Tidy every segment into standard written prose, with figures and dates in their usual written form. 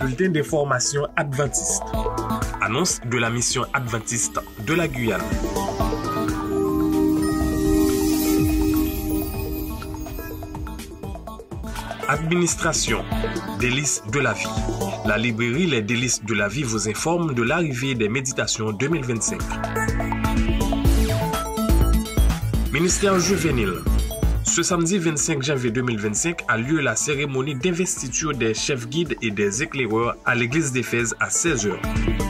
bulletin d'information adventiste. Annonce de la mission adventiste de la Guyane. Administration, délices de la vie. La librairie Les Délices de la vie vous informe de l'arrivée des méditations 2025. Ministère juvénile. Ce samedi 25 janvier 2025 a lieu la cérémonie d'investiture des chefs guides et des éclaireurs à l'église d'Éphèse à 16h.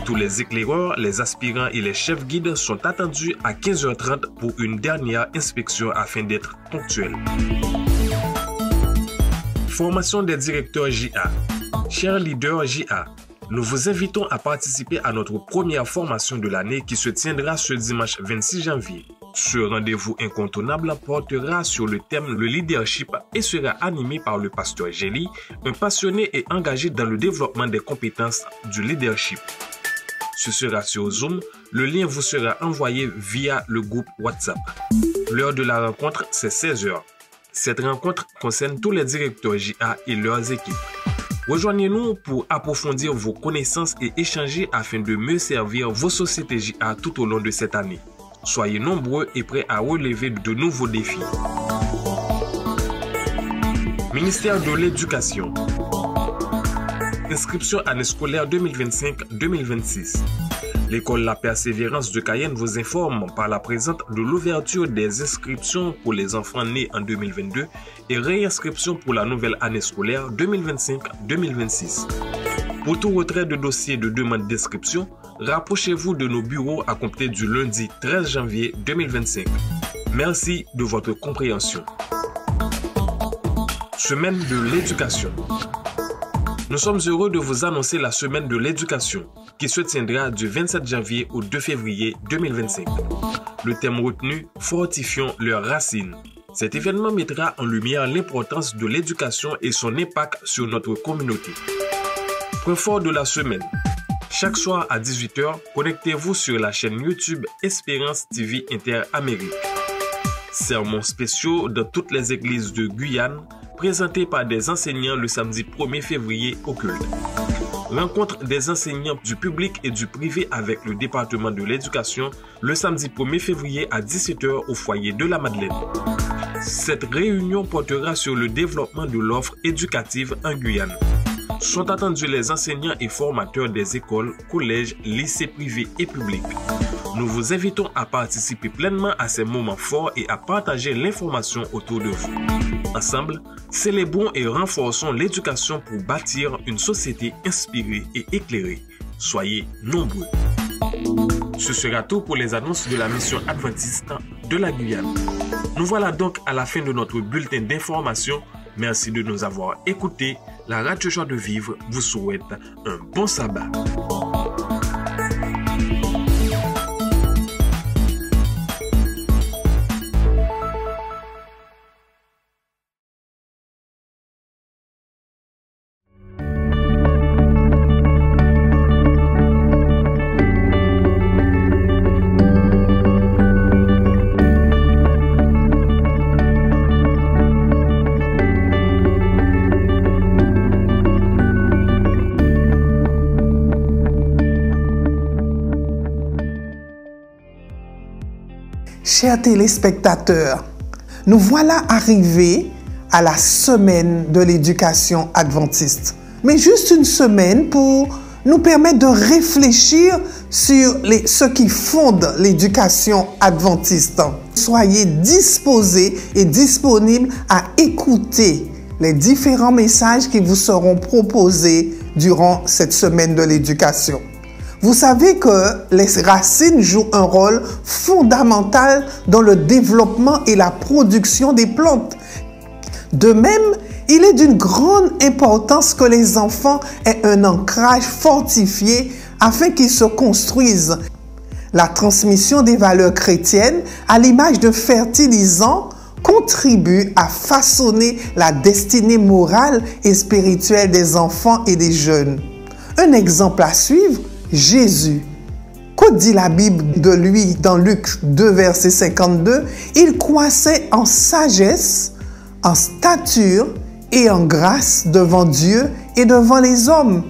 Tous les éclaireurs, les aspirants et les chefs guides sont attendus à 15h30 pour une dernière inspection afin d'être ponctuels. Formation des directeurs JA. Chers leaders JA, nous vous invitons à participer à notre première formation de l'année qui se tiendra ce dimanche 26 janvier. Ce rendez-vous incontournable portera sur le thème le leadership et sera animé par le pasteur Gély, un passionné et engagé dans le développement des compétences du leadership. Ce sera sur Zoom, le lien vous sera envoyé via le groupe WhatsApp. L'heure de la rencontre, c'est 16h. Cette rencontre concerne tous les directeurs JA et leurs équipes. Rejoignez-nous pour approfondir vos connaissances et échanger afin de mieux servir vos sociétés JA tout au long de cette année. Soyez nombreux et prêts à relever de nouveaux défis. Ministère de l'Éducation. Inscription année scolaire 2025-2026. L'école La Persévérance de Cayenne vous informe par la présente de l'ouverture des inscriptions pour les enfants nés en 2022 et réinscription pour la nouvelle année scolaire 2025-2026. Pour tout retrait de dossier de demande d'inscription, rapprochez-vous de nos bureaux à compter du lundi 13 janvier 2025. Merci de votre compréhension. Semaine de l'éducation. Nous sommes heureux de vous annoncer la semaine de l'éducation qui se tiendra du 27 janvier au 2 février 2025. Le thème retenu, fortifions leurs racines. Cet événement mettra en lumière l'importance de l'éducation et son impact sur notre communauté. Point fort de la semaine. Chaque soir à 18h, connectez-vous sur la chaîne YouTube Espérance TV Inter-Amérique. Sermons spéciaux dans toutes les églises de Guyane, présentés par des enseignants le samedi 1er février au culte. Rencontre des enseignants du public et du privé avec le département de l'éducation le samedi 1er février à 17h au foyer de la Madeleine. Cette réunion portera sur le développement de l'offre éducative en Guyane. Sont attendus les enseignants et formateurs des écoles, collèges, lycées privés et publics. Nous vous invitons à participer pleinement à ces moments forts et à partager l'information autour de vous. Ensemble, célébrons et renforçons l'éducation pour bâtir une société inspirée et éclairée. Soyez nombreux. Ce sera tout pour les annonces de la mission adventiste de la Guyane. Nous voilà donc à la fin de notre bulletin d'information. Merci de nous avoir écoutés. La Radio Joie de Vivre vous souhaite un bon sabbat. Chers téléspectateurs, nous voilà arrivés à la semaine de l'éducation adventiste. Mais juste une semaine pour nous permettre de réfléchir sur ce qui fonde l'éducation adventiste. Soyez disposés et disponibles à écouter les différents messages qui vous seront proposés durant cette semaine de l'éducation. Vous savez que les racines jouent un rôle fondamental dans le développement et la production des plantes. De même, il est d'une grande importance que les enfants aient un ancrage fortifié afin qu'ils se construisent. La transmission des valeurs chrétiennes, à l'image de fertilisants, contribue à façonner la destinée morale et spirituelle des enfants et des jeunes. Un exemple à suivre, Jésus. Que dit la Bible de lui dans Luc 2, verset 52? Il croissait en sagesse, en stature et en grâce devant Dieu et devant les hommes.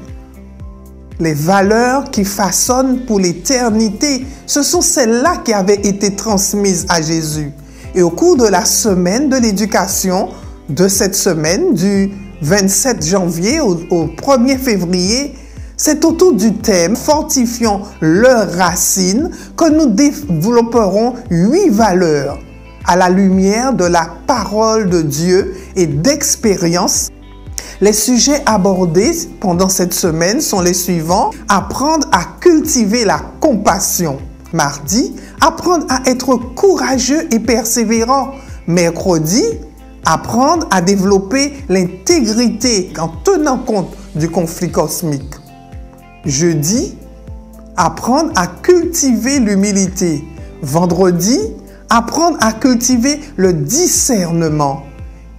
Les valeurs qui façonnent pour l'éternité, ce sont celles-là qui avaient été transmises à Jésus. Et au cours de la semaine de l'éducation, de cette semaine, du 27 janvier au 1er février, c'est autour du thème « Fortifions leurs racines » que nous développerons 8 valeurs à la lumière de la parole de Dieu et d'expérience. Les sujets abordés pendant cette semaine sont les suivants. Apprendre à cultiver la compassion. Mardi, apprendre à être courageux et persévérant. Mercredi, apprendre à développer l'intégrité en tenant compte du conflit cosmique. Jeudi, apprendre à cultiver l'humilité. Vendredi, apprendre à cultiver le discernement.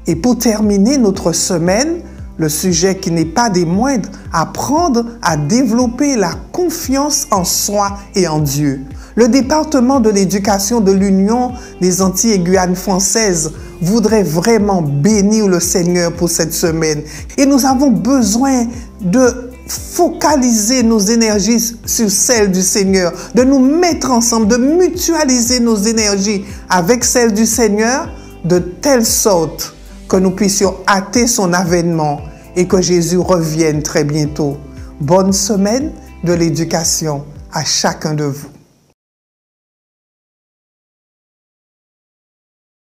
Et pour terminer notre semaine, le sujet qui n'est pas des moindres, apprendre à développer la confiance en soi et en Dieu. Le département de l'éducation de l'Union des Antilles et Guyane françaises voudrait vraiment bénir le Seigneur pour cette semaine. Et nous avons besoin de focaliser nos énergies sur celles du Seigneur, de nous mettre ensemble, de mutualiser nos énergies avec celles du Seigneur, de telle sorte que nous puissions hâter son avènement et que Jésus revienne très bientôt. Bonne semaine de l'éducation à chacun de vous.